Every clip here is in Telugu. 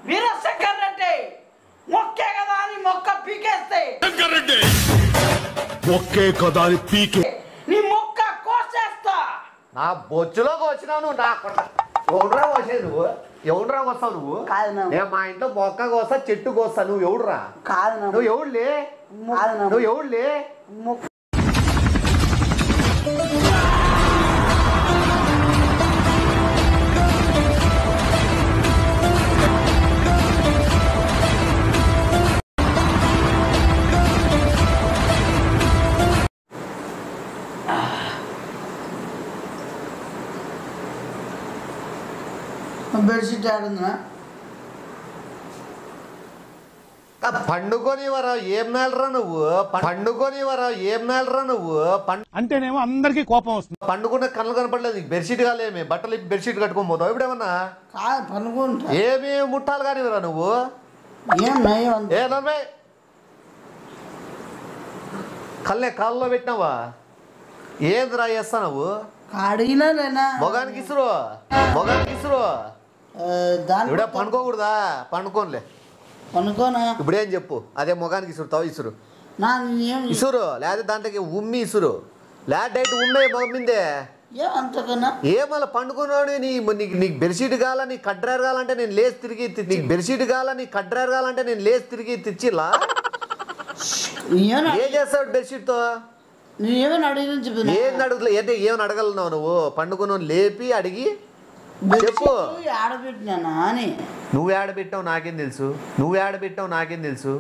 వీరశంకర్ రెడ్డి మొక్కే కదా అని మొక్క పీకేస్తే మొక్కే కదా అని పీకే నీ మొక్క కోసేస్తా. నా బొచ్చులో కోసినావు నువ్వు. నా ఎవడురా కోసేది నువ్వు? ఎవడురా కోస్తావు నువ్వు? నేను మా ఇంట్లో మొక్క కోస్తా చెట్టు కోస్తా. నువ్వు ఎవడురా? నువ్వు ఎవడులే? నువ్వు ఎవడులే? బెడ్షీట్ ఆడుందా? పండుకొని వరా ఏం నెలరా నువ్వు? పండుకొని వరా ఏం నెలరా నువ్వు? అంటేనేమో అందరికి కోపం వస్తుంది. పండుకున్న కళ్ళు కనపడలేదు నీకు. బెడ్షీట్ కాలేమి బట్టలు బెడ్షీట్ కట్టుకొని పోతావు ఇప్పుడేమన్నా? పనుకుంటా. ఏమి ముట్టాలు కానివరా నువ్వు? ఏ నన్మే కళ్ళే కాళ్ళలో పెట్టినావా? ఏందిరా చేస్తా నువ్వు? మొగానికి ఇసురు మొగానికి ఇసురు. ఇప్పుడే పండుకోకూడదా? పండుకోనిలే. పనుకోనా? ఇప్పుడు ఏం చెప్పు. అదే మొగానికి ఇసురుతావు ఇసురు ఇసురు లేదా దాంట్లోకి ఉమ్మి ఇసురు లేదా డైట్ ఉమ్మే మొగం మీదే. ఏమలా పండుకున్నాడు? నీకు బెడ్షీట్ కావాలా? నీకు కడ్రారు కావాలంటే నేను లేచి తిరిగి నీకు బెడ్షీట్ కావాలా? నీకు కడ్రారు కావాలంటే నేను లేచి తిరిగి తెచ్చిలా? ఏం చేస్తావు బెడ్షీట్తో? ఏమని అడిగి ఏం అడుగులే అంటే ఏమని అడగలున్నావు నువ్వు? పండుకున్నావు లేపి అడిగి చెప్పు. ఆడబెట్టినా అని. నువ్వు ఆడబెట్టావు నాకేం తెలుసు? నువ్వు ఆడబెట్టావు నాకేం తెలుసు?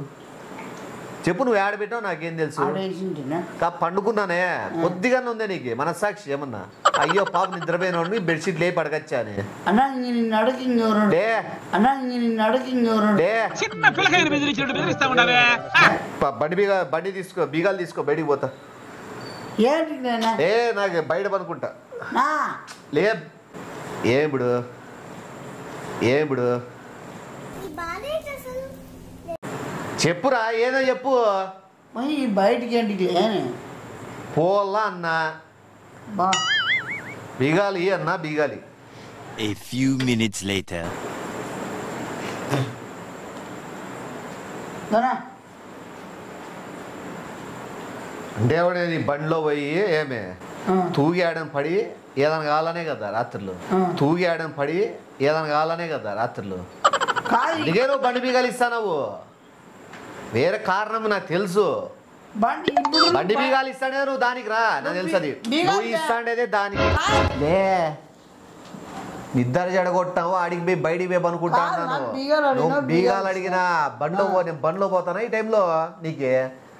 చెప్పు. నువ్వు ఆడబెట్టావు నాకేం తెలుసు? పండుకున్నానే కొద్దిగానే ఉందే నీకు మనస్సాక్షి ఏమన్నా? అయ్యో పాప నిద్రపోయిన బెడ్షీట్ లేపి అడగచ్చా అని? బండి తీసుకో బీగాలు తీసుకో బయటికి పోతా. ఏ నాకు బయట పనుకుంటా. లే ఏమిడు ఏమిడు చెప్పురా ఏదో చెప్పు. బయటికి పోలా అన్నా బీగాలి అన్నా బీగాలి. A few minutes later. అంటే నీ బండిలో పోయి ఏమే తూగి ఆడని పడి ఏదైనా కావాలనే కదా రాత్రులు? తూగి ఆడని పడి ఏదైనా కావాలనే కదా రాత్రులు? అందుకే నువ్వు బండి బీగాలు ఇస్తావు. వేరే కారణం నాకు తెలుసు. బండి బీగాలు ఇస్తానే నువ్వు దానికి రా. నాకు తెలుసు అది నువ్వు ఇస్తాండేదే దానికి. లే నిద్ర జడగొట్టావు ఆడికి పోయి బయటికి పోయి అనుకుంటా అన్నాను. నువ్వు బీగాలు అడిగినా బండ్లో నేను బండ్లో పోతానా ఈ టైంలో నీకే?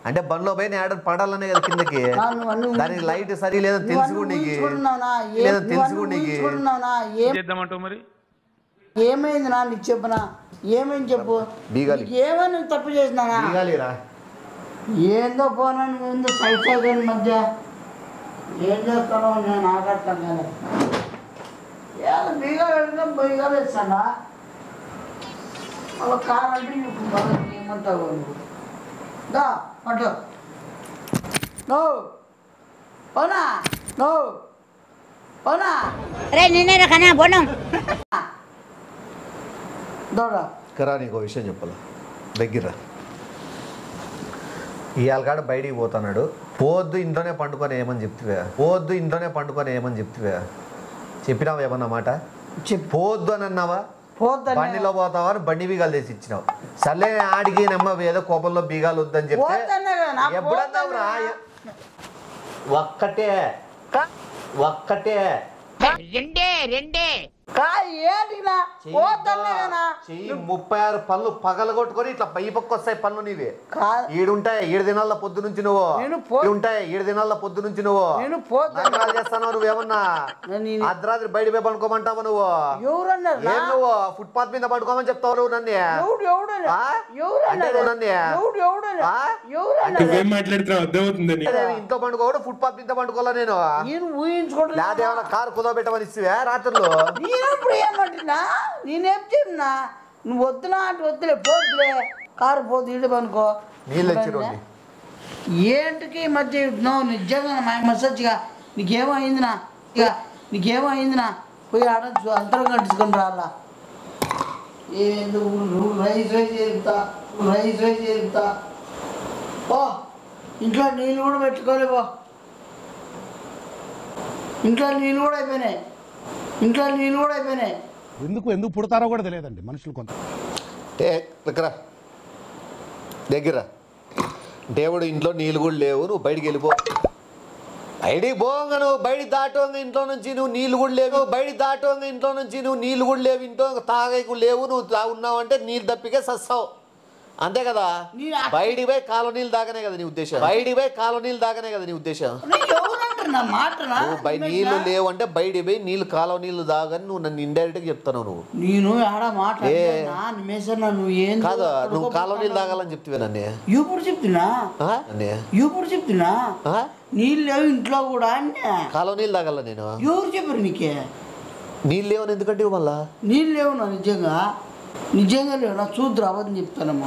అంటే బండ్లో పోయి నేను ఆడ పడాలనే కదా కిందకి. దానికి లైట్ సరి లేదని తెలుసుకోండి నీకు. లేదని తెలుసుకోండి నీకు. మరి ఏమైంది నా నీకు చెప్పనా? ఏమైంది చెప్పు. ఏమని తప్పు చేసినా? ఏందో పోనాను ముందు సైడ్ మధ్య ఏం చేస్తానో నేను ఆగట్టం కదా. ఏదో బీగాలు అడిగినా బీగాలు ఇస్తానా? వాళ్ళ కావాలంటే ఏమంటావు దా పట్టు. నో పోనా నో పోనా రే నిన్నే రకనా బోనం దోడా కరా. నీకు విషయం చెప్పాలా దగ్గర ఇవాళ కాడ బయటికి పోతున్నాడు. పోవద్దు ఇంట్లోనే పండుకొని ఏమని చెప్తివా? పోవద్దు ఇంట్లోనే పండుకొని ఏమని చెప్తివా? చెప్పినావు ఏమన్నా మాట? పోవద్దు అని అన్నావా? బండిలో పోతావా అని బండి బీగాలు తెసి ఇచ్చినావు. సర్లే ఆడికి నమ్మ ఏదో కోపంలో బీగాలు వద్దని చెప్తే ఎప్పుడన్నావురా? ఒక్కటే ఒక్కటే రెండే రెండే 36 పళ్ళు పగల కొట్టుకొని ఇట్లా పై పక్క వస్తాయి పళ్ళు నీవి. ఈడుంటాయి 7 దినాల పొద్దు నుంచి నువ్వు ఉంటాయి 7 దినాల పొద్దు నుంచి నువ్వు చేస్తావు. నువ్వేమన్నా అర్ధరాత్రి బయట పోయి పడుకోమంటావు నువ్వు? ఏం నువ్వు ఫుట్పాత్ మీద పడుకోమని చెప్తావు నువ్వు నన్ను? ఇంట్లో పండుకోవడం ఫుట్పాత్ మీద పండుకోవాలా నేను? లేదేమన్నా కారు కుదవబెట్టమని ఇస్తే రాత్రులు ఏమంటున్నా? నేనేం చెప్పినా? నువ్వు వద్దునా అంటే వద్దులే పోతులే కారు పోతు ఇల్లు పనుకో. ఏంటికి ఈ మధ్య నువ్వు నిజంగా మసజ్గా నీకేమైందినా? నీకేమైందినా? పోయి ఆడచ్చు అంతరం కట్టించుకొని రాలా నువ్వు రైస్ చేరుతా ఓ ఇంట్లో నీళ్ళు కూడా పెట్టుకోలేవో ఇంట్లో నీళ్ళు కూడా అయిపోయినాయి ఎందుకు పుడతారో కూడా తెలియదండి మనుషులు కొంత దగ్గర దేవుడు ఇంట్లో నీళ్ళు కూడా లేవు, నువ్వు బయటికి వెళ్ళిపో. బయటికి పోగా నువ్వు బయట దాటోగా ఇంట్లో నుంచి నువ్వు నీళ్ళు కూడా లేవు, ఇంట్లో తాగకు లేవు, నువ్వు ఉన్నావు అంటే నీళ్ళు తప్పికే సస్తావు అంతే కదా. బయటికి పోయి కాలువ నీళ్ళు దాకనే కదా నీ ఉద్దేశం, నీళ్లు లేవు అంటే బయటికి పోయి నీళ్ళు కాలువ నీళ్ళు దాగని నువ్వు నన్ను ఇండైరెక్ట్ గా చెప్తాను. నువ్వు కాదు, నువ్వు కాలువ నీళ్ళు తాగాలని చెప్తివే నన్ను. ఇప్పుడు చెప్తున్నా నీళ్ళు లేవు ఇంట్లో కూడా కాలువ నీళ్ళు తాగాల నేను. ఎవరు చెప్పారు నీకే నీళ్ళు లేవని ఎందుకంటే మళ్ళా నీళ్ళు లేవునా? నిజంగా లేవునా? చూద్దు అబద్ధం చెప్తానమ్మా.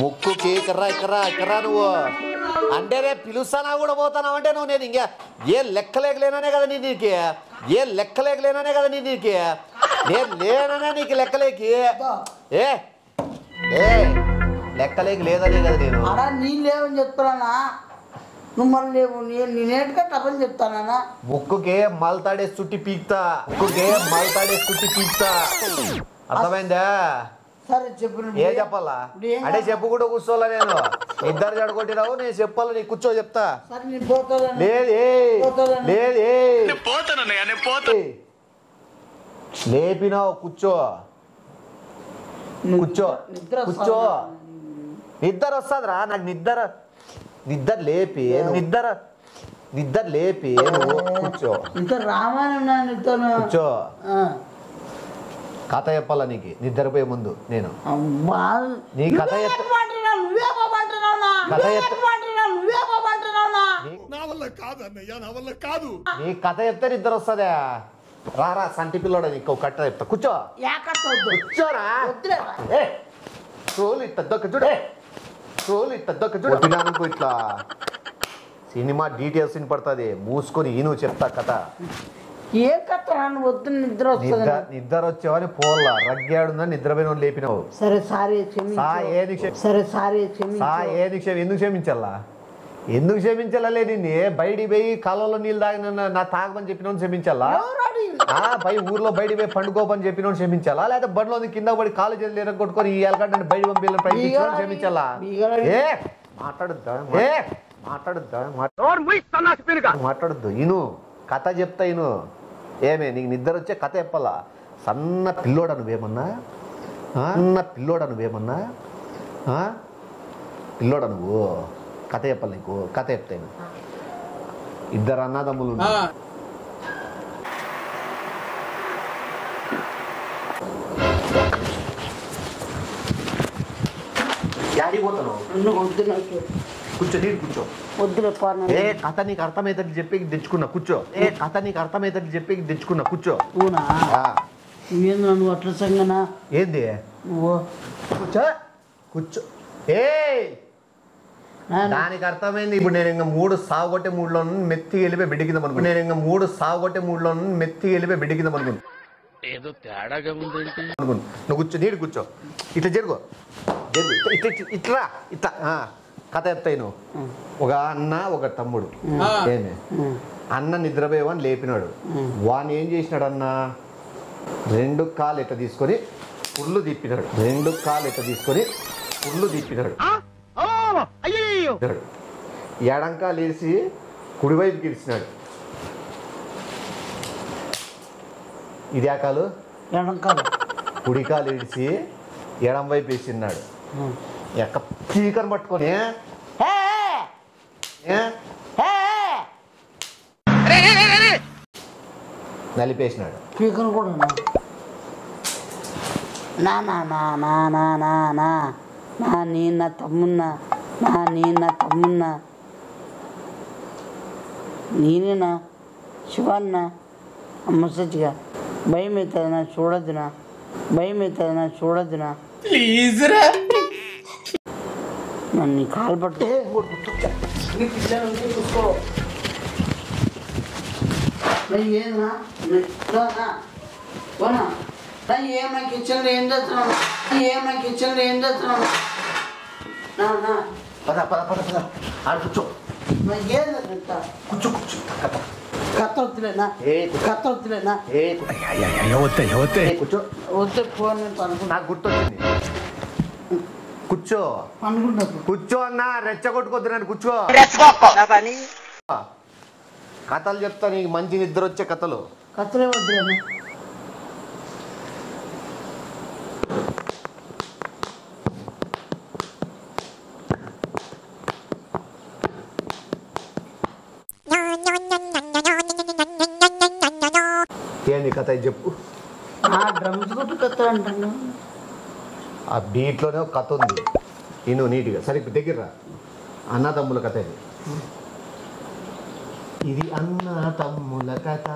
ముక్కుకి ఎక్కరా నువ్వు అంటే రేపు పిలుస్తానా కూడా పోతానావు అంటే నువ్వు నేను ఇంకా ఏ లెక్కలేకలేననే కదా నీకు నేను లేననే నీకు లెక్కలేకి లెక్కలేకి లేదనే కదా నేను. అలా నీళ్ళు లేవని చెప్తానా? నువ్వు మళ్ళీ లేవు నేనేట్టుగా టపని చెప్తానా? ముక్కుకే మల్తాడేసి చుట్టి పీక్తా, అర్థమైందా? సరే చెప్పు. ఏ చెప్పాలా అంటే చెప్పు కూడా కూర్చోలే నేను. ఇద్దరు జడగొట్టినావు, నేను చెప్పాలా నీకు కూర్చో చెప్తా. లేపినావు కూర్చో నిద్ర వస్తుందిరా నాకు. నిద్ర లేపి నువ్వు కూర్చో. కూర్చో కథ చెప్పాలా నీకు నిద్రపోయే ముందు. నేను నీ కథ నీ కథ చెప్తే నిద్ర వస్తుందా? రారా సంటి పిల్లడా నీకు కట్ట చెప్తా. కూర్చోరా చూడు ఇట్లా సినిమా డీటెయిల్స్ వినపడుతుంది. మూసుకొని నువ్వు చెప్తా కథ. ఏ కథ వద్దు నిద్ర వచ్చేవని పోల్లా రగ్గాడుందని నిద్రపోయిన లేపినావు. సరే సారీ ఎందుకు క్షమించాలే నిన్ను? బయటికి పోయి కాలంలో నీళ్ళు తాగిన నా తాగమని చెప్పినోని క్షమించాలా? పై ఊర్లో బయటికి పోయి పండుకోపని చెప్పినోని క్షమించాలా? లేకపోతే బండ్లో కింద పడి కాలు చేతులు ఎరగొట్టుకొని ఈ ఎలగడ్డ బయట పంపించాలని ప్రయత్నించడం క్షమించాలా? మాట్లాడద్దు ఇను కథ చెప్తా ఇను. ఏమే నీకు నిద్ర వచ్చే కథ చెప్పాలా? సన్న పిల్లోడా నువ్వేమన్నా? పిల్లోడా నువ్వు? కథ చెప్పాలి నీకు. కథ చెప్తాను. ఇద్దరు అన్నదమ్ములు కూర్చో నీరు కూర్చో. కథ నీకు అర్థమైతే చెప్పి తెచ్చుకున్నా కూర్చో. నువ్వు అట్లా సంగనా ఏంది? కూర్చో. దానికి అర్థమైంది. ఇప్పుడు నేను ఇంకా 3 సాగుకొట్టే 3లో మెత్తి వెళ్ళిపోయి బిడ్డ కింద పడుకున్నాను. ఏదో తేడాగా ఉంది. నువ్వు కూర్చో నీరు కూర్చో. ఇట్లా జరుగు ఇట్లా కథ చెప్తాయి. ఒక అన్న ఒక తమ్ముడు. ఏమే అన్న నిద్రపోయేవాని లేపినాడు. వాని ఏం చేసినాడు అన్న? 2 కాళ్ళు ఇట్లా తీసుకొని పుళ్ళు తిప్పినాడు. ఎడంకాలు వేసి కుడివైపు గిరిచినాడు. ఇది ఆ కాలు కుడికాలు ఇడిచి ఎడం వైపు వేసినాడు. ఎక్క చీకని పట్టుకొని నలిపేసినాడు. చీకని కూడా నా తమ్మున్నా నేనేనా శివన్న అమ్మ సచ్చిగా భయం అవుతుందన్నా చూడొద్దునా ప్లీజ్ రా. నన్ను కాలు పట్టు చూసుకో. ఏనా ఏమన్నా కిచెన్లో ఏం చేస్తున్నాను పద పద పద పద ఆడ కూర్చో కూర్చో కూర్చో కత్తొద్దులేనా కూర్చో వద్దు ఫోన్ పనుకుంటా నాకు గుర్తొచ్చింది కూర్చో కూర్చో అన్న రెచ్చగొట్టుకొద్దు నన్ను కూర్చో కథలు చెప్తా నీకు మంచి నిద్ర వచ్చే కథలు కత్తలే వద్దులేనా ఏంది కథ చెప్పు డ్రమ్స్ కొట్టు కత్త అంటాను ఆ బీట్లోనే ఒక కథ ఉంది నేను నీట్గా సరే ఇప్పుడు దగ్గర అన్నదమ్ముల కథ ఇది ఇది అన్న తమ్ముల కథ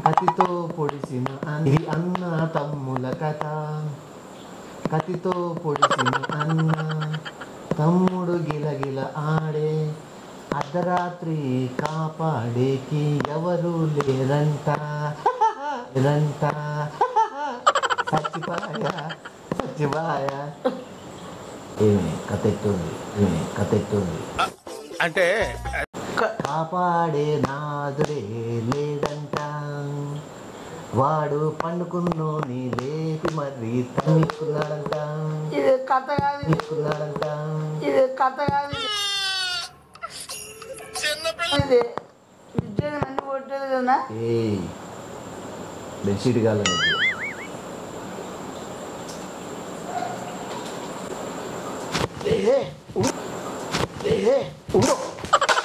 కతితో పొడిసిన ఇది అన్న తమ్ముల కథ కతితో పొడిసిన అన్న తమ్ముడు గిలగిల ఆడే అర్ధరాత్రి కాపాడేకి ఎవరు లేరంట సచ్చిబాయ కథ ఎట్టుంది అంటే కాపాడే నాదుడే లేదంట వాడు పండుకున్నోని లేపి మరి తన్నిక్కున్నాడంట ఇది కథ కాదు ఇది విద్యను మంది కొట్టేది కదా ఏ బెడ్షీట్ కాలని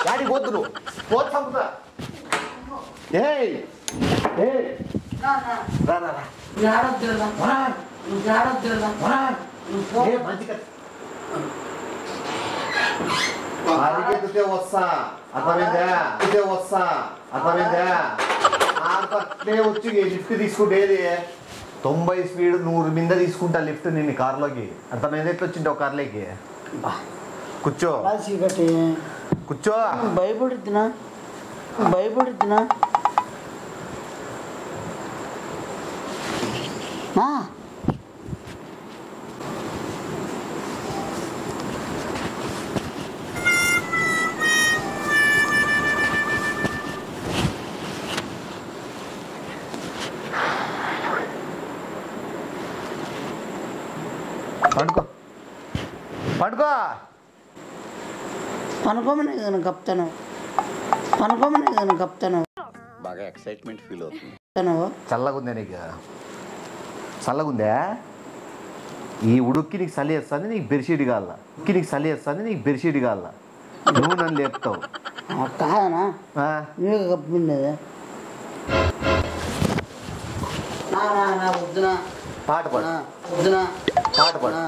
డాడీ పోద్దు నువ్వు పోతు చంపుతా అరికెత్తితే వస్తా అర్థమైందా అట్లే వచ్చి లిఫ్ట్ తీసుకుంటేది 90 స్పీడ్ 100 మీద తీసుకుంటా లిఫ్ట్ నేను కార్లోకి అర్థమైంది ఎట్లా వచ్చింటావు కార్లోకి కూర్చో కూర్చో భయపడుతున్నా పనుకోమనే కదా కప్తాను బాగా ఎక్సైట్మెంట్ ఫీల్ అవుతుంది చల్లగుందే నీకు చల్లగుందే ఈ ఉడుక్కి నీకు చలి వేస్తుంది నీకు బెడ్షీట్ కావాల నువ్వు నన్ను లేపుతావు కాదనా నువ్వు కప్పిండేది వద్దునా పాట పాడు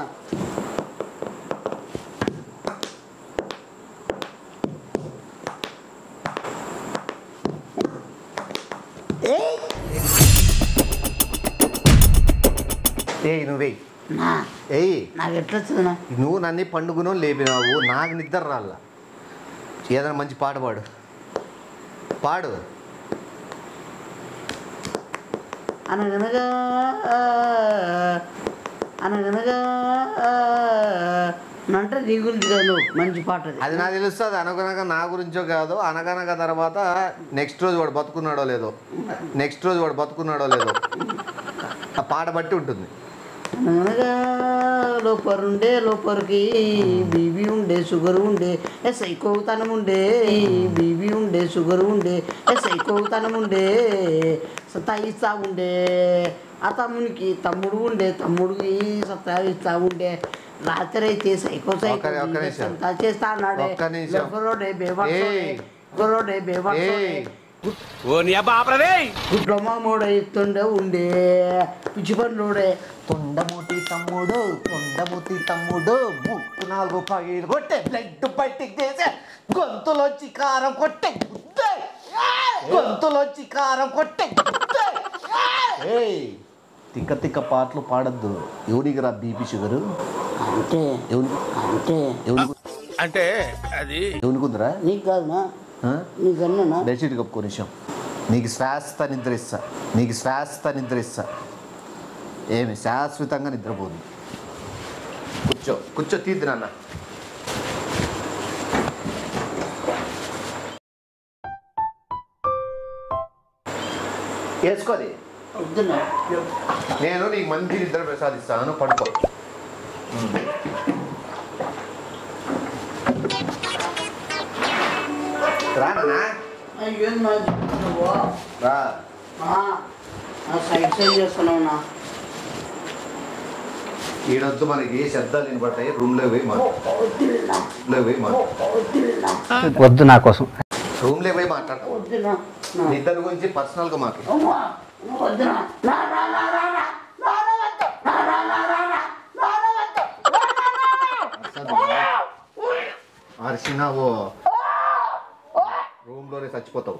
నాకు ఎట్లా వచ్చిందినా నువ్వు నన్ను పండుగను లేపినావు నాకు నిద్ర రాళ్ళ ఏదైనా మంచి పాట పాడు అనగనగా అంటే నీ గురించి కాదు మంచి పాట అది నాకు తెలుస్తుంది అనగనగా నా గురించో కాదు అనగనగా తర్వాత నెక్స్ట్ రోజు వాడు బతుకున్నాడో లేదో ఆ పాట బట్టి ఉంటుంది అనగనగా లోపరుకి బీబీ ఉండే షుగర్ ఉండే సైకోతనం ఉండే బీబీ ఉండే షుగర్ ఉండే సైకోతనం ఉండే సతాయిస్తా ఉండే ఆ తమ్మునికి తమ్ముడు ఉండే తమ్ముడికి సతాయిస్తా ఉండే రాత్రి అయితే సైకో చేస్తా అన్నాడే గుడ్లమ్మోడ ఎత్తుండే ఉండే పిచ్చి పండుడే తొండమూతి తమ్ముడు 4 పగిలు కొట్టే బ్లడ్ బయటికి చేసే గొంతులోంచి కారం కొట్టే తిక్క పాటలు పాడద్దు ఎవరికి రా బీపీ షుగరు అంటే అది ఎవరికుందిరా నీకు కాదునా నీకన్నా బెడ్షీట్ కప్పుకో నిమిషం నీకు శ్వాస నిద్ర ఇస్తా ఏమి శాశ్వతంగా నిద్రపోదు. కూర్చో కూర్చో, తీద్దు నాన్న. వేసుకోది. నేను నీకు మంచి నిద్ర ప్రసాదిస్తాను, పడుకో. రానా రా. Side side చేస్తున్నావునా? ఈడొద్దు, మనకి శబ్దాలు వినపడతాయి. రూమ్లో పోయి వద్దు నా కోసం. రూమ్లో పోయి మాట్లాడతాం. ఇద్దరి గురించి పర్సనల్గా మాట్లాడు. అరిసినావో రూమ్లోనే చచ్చిపోతావు.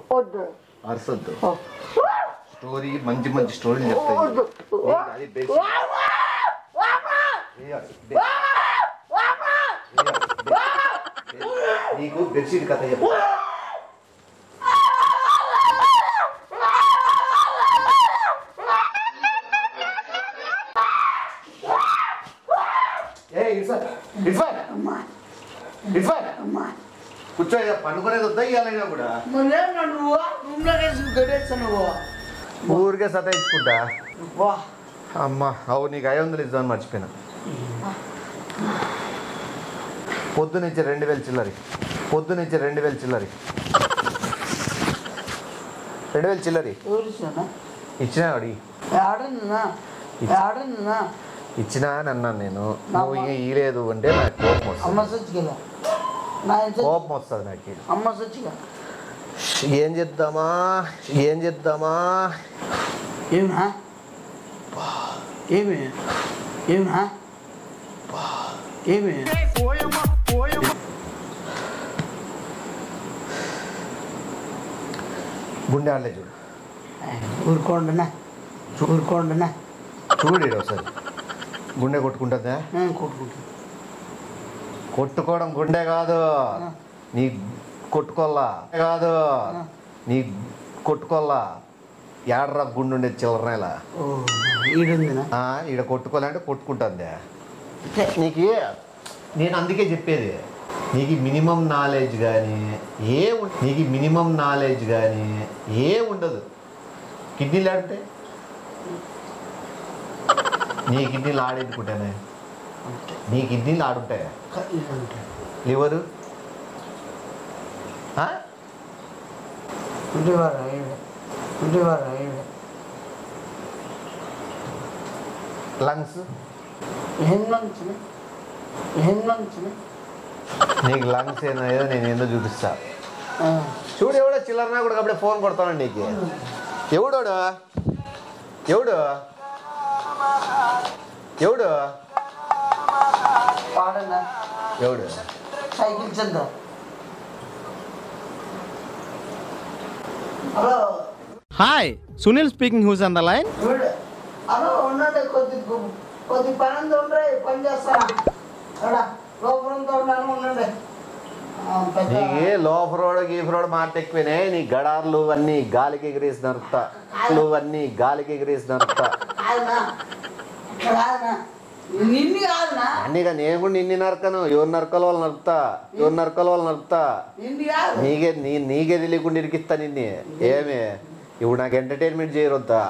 అరసొద్దు. స్టోరీ మంచి మంచి స్టోరీలు చెప్తాయి. అది బేసిక్. నీకు బెడ్షీట్ కథ చెప్తా. కూర్చో, పండుకునేది వద్దా ఇవ్వాలైనా కూడా ఊరికే సతాయించుకుంటా. అమ్మా అవు, నీకు 500 ఇద్దామని మర్చిపోయినా. పొద్దునుంచి 2000 చిల్లరి. 2000 చిల్లరి. 2000 చిల్లరి ఇచ్చినా అడి ఇచ్చినా అని అన్నాను నేను. నువ్వు ఇయలేదు అంటే నాకు కోపం వస్తుంది. కోపం వస్తుంది నాకు. ఏం చేద్దామా ఏమా ఏమి ఏమా ఏమి గుండె ఆడలే చూడు. ఊరుకోండినా చూడు ఒకసారి. గుండె కొట్టుకుంటుందా? కొట్టుకోవడం గుండె కాదు, నీ కొట్టుకోల్లా ఏడరా గుండె ఉండేది చిల్లరనేలా. ఈడ కొట్టుకోవాలంటే కొట్టుకుంటుంది. నీకు నేను అందుకే చెప్పేది, నీకు మినిమం నాలెడ్జ్ కానీ ఏ ఉండదు. కిడ్నీలు ఆడితే నీ కిడ్నీలు ఆడేందుకుంటానే? నీ కిడ్నీలు ఆడుంటాయా? లివరు లంగ్స్ నీకు లంగ్స్ ఏదో నేను ఏందో చూపిస్తా. చూడు, ఎవడో చిల్లరనా కూడా అప్పుడే ఫోన్ కొడతానండి నీకు. ఎవడు cycle Chandra. Hello hi, Sunil speaking. Who's on the line? Hello, ఉండండి. కొద్ది పని ఉండే పని చేస్తాను. లోపలంతో ఉన్నాను, ఉండండి. నీకు లోఫరోడ్ గీఫరోడ్ మాట ఎక్కువనే. నీ గడార్లు అన్నీ గాలికి ఎగిరేసి నరుకుతా. అన్నీగా నేను కూడా నిన్ను నరకను. ఎవరు నరకల వాళ్ళు నరుకుతా. నీకే తెలియకుండా ఇరికిస్తా నిన్ను. ఏమే ఇప్పుడు నాకు ఎంటర్టైన్మెంట్ చేయరొద్దా?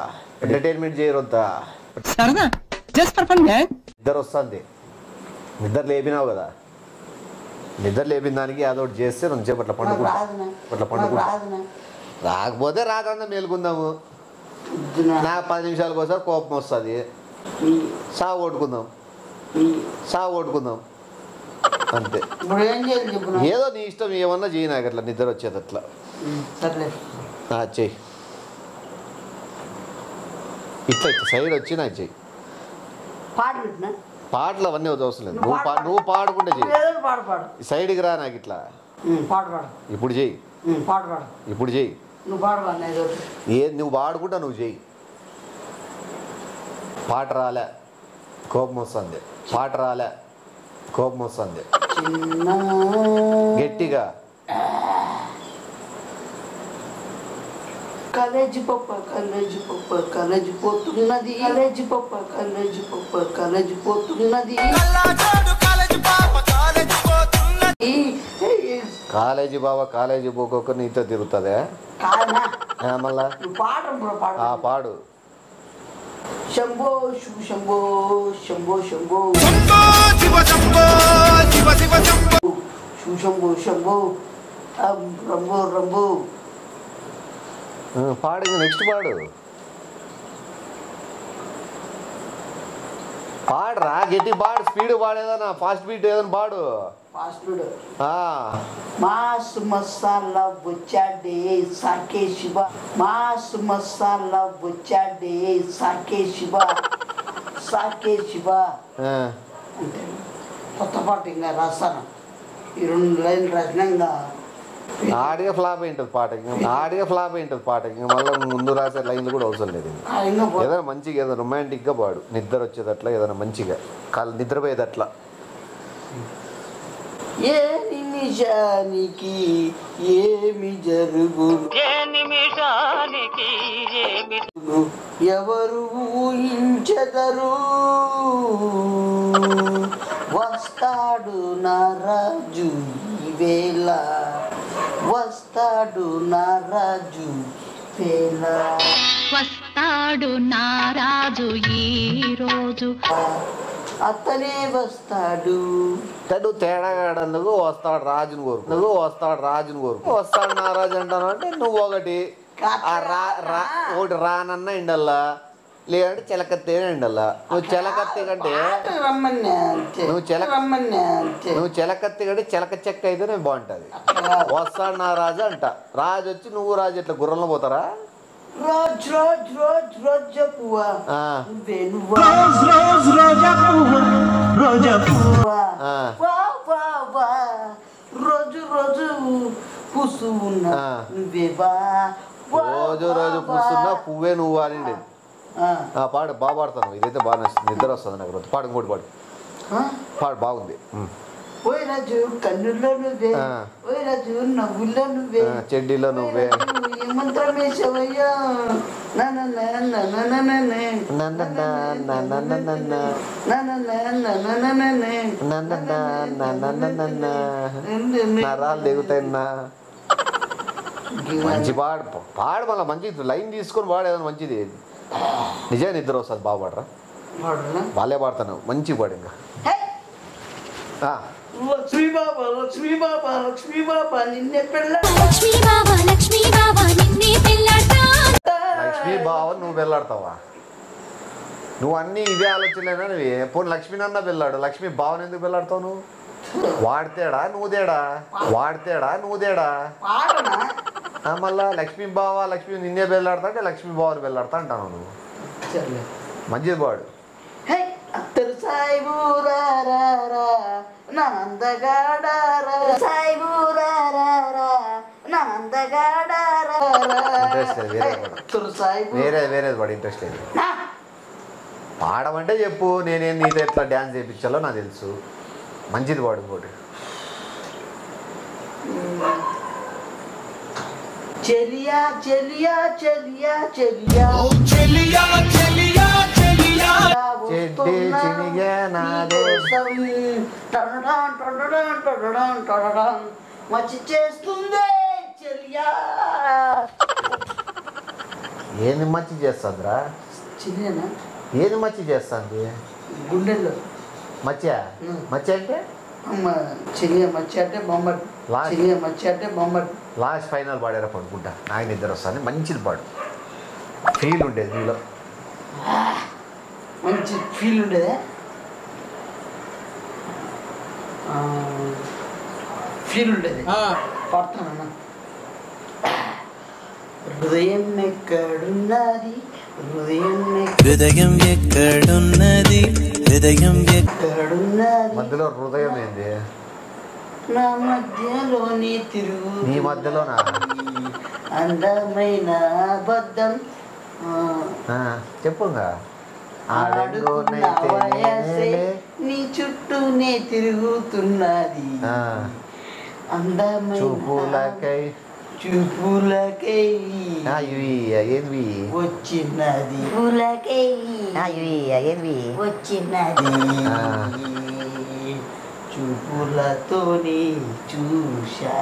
నిద్ర వస్తుంది. నిద్ర లేపినావు కదా, నిద్ర లేపిన దానికి అదొకటి చేస్తే కొంచెం అట్లా పండుకుంటా. రాకపోతే రాకుండా మేలుకుందాము. నాకు 10 నిమిషాలకు ఒకసారి కోపం వస్తుంది. సాగు కొట్టుకుందాం అంతే. ఏదో నీ ఇష్టం, ఏమన్నా చేయి. నాకు అట్లా నిద్ర వచ్చేది అట్లా చెయ్యి. ఇట్లా సైడ్ వచ్చి నాకు చెయ్యి. పాటలు అవన్నీ అవసరం లేదు. నువ్వు పాడుకుంటే చెయ్యి. సైడ్కి రా. నాకు ఇట్లా ఇప్పుడు చెయ్యి. నువ్వు పాడుకుంటా, నువ్వు చెయ్యి. పాట రాలే కోపం వస్తుంది. గట్టిగా కాలేజీ పప్ప కాలేజీ పోతున్నది కాలేజీ పప్ప కాలేజీ పోతున్నది కాలేజీ బాబా కాలేజీ పోక నీతో తిరుగుతుందే మళ్ళా పాడు శంభో శంభో శంభో శంభో శంభో శంభో రంబో రంబో పాడు నెక్స్ట్ పాడురా గట్టి పాడు స్పీడ్ పాడేదన్నా ఫాస్ట్ బీట్ ఏదైనా పాడు ఫాస్ట్ బీట్ మాస్ మసాలా వచ్చాడే సాకే శివ మాస్ మసాలా వచ్చాడే సాకే శివ అంటే కొత్త పాట ఇంకా రాస్తాను ఈ 2 లైన్లు రాసినా ఆడియో ఫ్లాప్ అయింటుంది పాట ఇంకా మళ్ళీ ముందు రాసే లైన్లు కూడా అవసరం లేదు ఏదైనా మంచిగా ఏదైనా రొమాంటిక్గా పాడు నిద్ర వచ్చేదట్లా ఏదైనా మంచిగా నిద్రపోయేదట్లా ఏ నిమిషానికి ఏమి జరుగు ఎవరు ఊహించదరు వస్తాడు నా రాజు ఈవేళ వస్తాడు నా రాజు ఈ రోజు అతనే వస్తాడు తేడాగాడందుకు వస్తాడు రాజుని కోరుకు వస్తాడు నా రాజు అంటాను అంటే నువ్వు ఒకటి రానన్న ఎండల్లా లేదంటే చిలకత్తే ఎండల్లా నువ్వు చిలకత్తి కంటే చిలక చెక్క అయితేనే బాగుంటది వస్తాడు నా రాజు అంట రాజు వచ్చి నువ్వు రాజు ఇట్లా గుర్రంలో పోతారా రోజు పూస్తున్నా రోజు పూస్తున్నా పువ్వే నువ్వు అని పాడు బాగా పాడతాను ఇదైతే బాగా నచ్చింది నిద్ర వస్తుంది నాకు రోజు పాడు ఇంకోటి పాడు బాగుంది ఓయ్ రాజు కన్నుల్లో నువ్వే ఓయ్ రాజు నవ్వుల్లో నువ్వే చెడ్డీలో నువ్వే మంత్రం వేసావయ్యా నరాలు దిగుతాయినా మంచి పాడు మళ్ళీ మంచి లైన్ తీసుకొని పాడేదని మంచిది నిజంగా నిద్ర వస్తుంది బాగా పాడరా వాళ్ళే పాడతాను మంచి పాడు ఇంకా లక్ష్మీ బాబా నిన్నే లక్ష్మీ బావ నువ్వు వెళ్ళాడతావా నువ్వు అన్ని ఇదే ఆలోచనలేనా నువ్వు పోనీ లక్ష్మీనన్నా వెళ్ళాడు లక్ష్మీ బావని ఎందుకు వెళ్ళాడతావు నువ్వు వాడితేడా నువ్వుదేడా మళ్ళా లక్ష్మీ బావ లక్ష్మీ నిన్నే వెళ్ళాడతా అంటే లక్ష్మీ బావని వెళ్ళాడతా అంటాను నువ్వు మంచిది పాడు వేరేది పాడు ఇంట్రెస్ట్ లేదు పాడమంటే చెప్పు నేనేం నీతో ఎట్లా డ్యాన్స్ చేయించాలో నాకు తెలుసు మంచిది పాడు ఇంకోటి చెలియా మచ్చి చేస్తుంది చెలియా ఏంది మచ్చి చేస్తుందిరా చెలియనా ఏది మచ్చి చేస్తుంది గుండెల్లో మచ్చ అంటే చెలియా మచ్చి అంటే బొమ్మటి లాస్ట్ ఫైనల్ పాడారా పడుకుంటా నాకు నిద్ర వస్తుంది మంచిది పాడు ఫీల్ ఉండేది నీలో మంచి ఫీల్ ఉండేదే పాడతానన్నా హృదయం ఎక్కడున్నది మధ్యలో హృదయం ఏంది నా మధ్యలోని తిరుగు నీ మధ్యలోనా అందమైన అబద్ధం చెప్పుగా నీ చుట్టూనే తిరుగుతున్నది అందమైన చూపులకై ఇవి ఏంవి వచ్చినది పూలకై ఇవి ఏంవి వచ్చినది చూపులతోని చూశా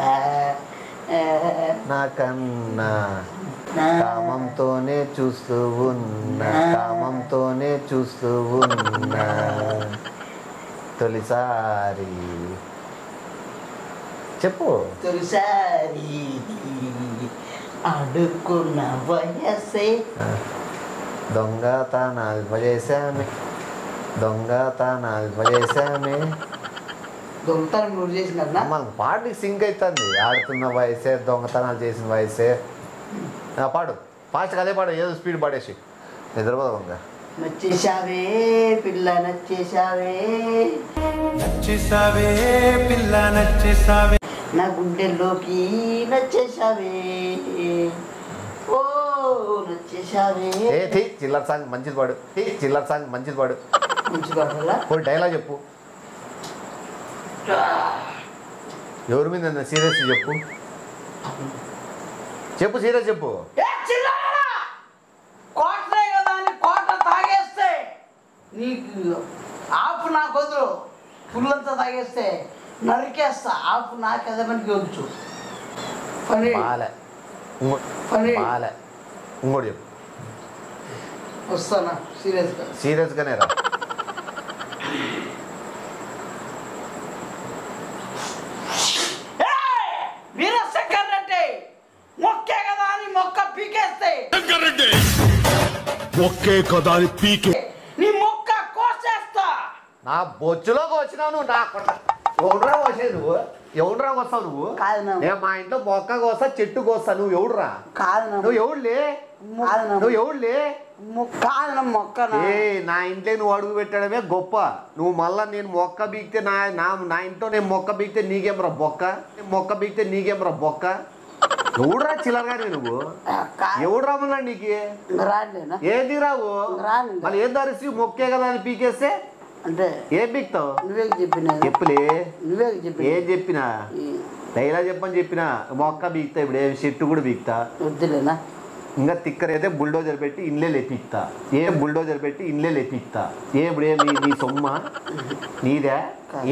నా కన్నా కామంతోనే చూస్తూ ఉన్నా తొలిసారి చెప్పు తొలిసారి అడుక్కున్న వయసే దొంగతనాలు చేశామే దొంగతనం నువ్వు చేసినా మనకు పాటకి సింక్ అవుతుంది ఆడుతున్న వయసే దొంగతనాలు చేసిన వయసే పాడు ఫాస్ట్గా అదే పాడు ఏదో స్పీడ్ పాడేసి నిద్రపోదా నచ్చేసావే పిల్ల నచ్చేసావే నా గుండెల్లోకి నచ్చేసావే ఓ నచ్చేసావే చిల్లర సాంగ్ మంచిది పాడు మంచి పాడాలా పోయి డైలాగ్ చెప్పు ఎవరి మీద సీరియస్ చెప్పు సీరియస్ చెప్పు కోటలే కదా అని కోట తాగేస్తే నీకు ఆపు నాకు వదులు పుల్లంతా తాగేస్తే నరికేస్తా ఆపు నాకు ఎదమనికి వచ్చు పని ఇంకోటి చెప్పు వస్తానా సీరియస్గానే రా మొక్కే కదా అని మొక్క పీకేస్తే ఒకే కదా అని పీకే నీ మొక్క కోసేస్తా నా బొచ్చులోకి వచ్చినావు నువ్వు నా ఎవడురా కోసేది ఎవడురా కోస్తావు నువ్వు నేను మా ఇంట్లో మొక్క కోస్తా చెట్టు కోస్తా నువ్వు ఎవడురా నువ్వు ఎవడులే మొక్క నా ఇంట్లో నువ్వు అడుగు పెట్టడమే గొప్ప నువ్వు మళ్ళా నేను మొక్క బీగితే నా ఇంట్లో నేను మొక్క బీగితే నీకేమరా బొక్క ఎవడురా చిల్లరగానే నువ్వు ఎవడు రామన్నా నీకు ఏంది రావు మళ్ళీ ఏం ధరిసి మొక్కే కదా అని పీకేస్తే అంటే ఏం పీకుతావు నువ్వే చెప్పినా చెప్పులే ఏం చెప్పినా డైలాగ్ చెప్పని చెప్పినా మొక్క బీక్తా ఇప్పుడు ఏం చెట్టు కూడా బీక్తా వద్దులేనా ఇంకా తిక్కరైతే బుల్డోజర్ పెట్టి ఇండ్లే లేపిస్తా ఇప్పుడు నీ సొమ్మ నీదే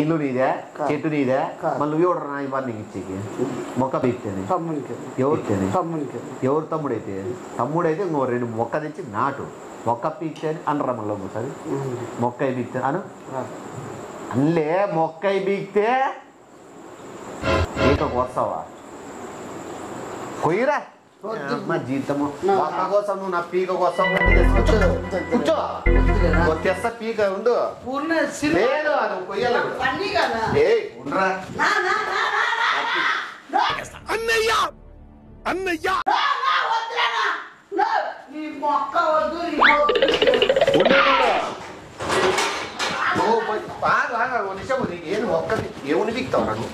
ఇల్లు నీదే చెట్టు నీదే మళ్ళీ నువ్వు ఎవరు నా ఇవ్వాలి నీకు ఇచ్చేకి మొక్క బీక్తేనే ఎవరు తమ్ముడైతే ఇంకో 2 మొక్క తెచ్చి నాటు మొక్క పీక్తే అనరా మళ్ళీ ఒకసారి మొక్క బీక్తే అను అన్లే మొక్క బీక్తే పీకకు వస్తావా కొయ్యరా మా జీవితము మొక్క కోసం నువ్వు నా పీక కోసం కూర్చో తెస్తా పీక ఉండు లేదు నువ్వు కొయ్యాలి ఉండరా అన్నయ్య నిమిషం ఏం మొక్క ఏముని పీక్తావు నన్ను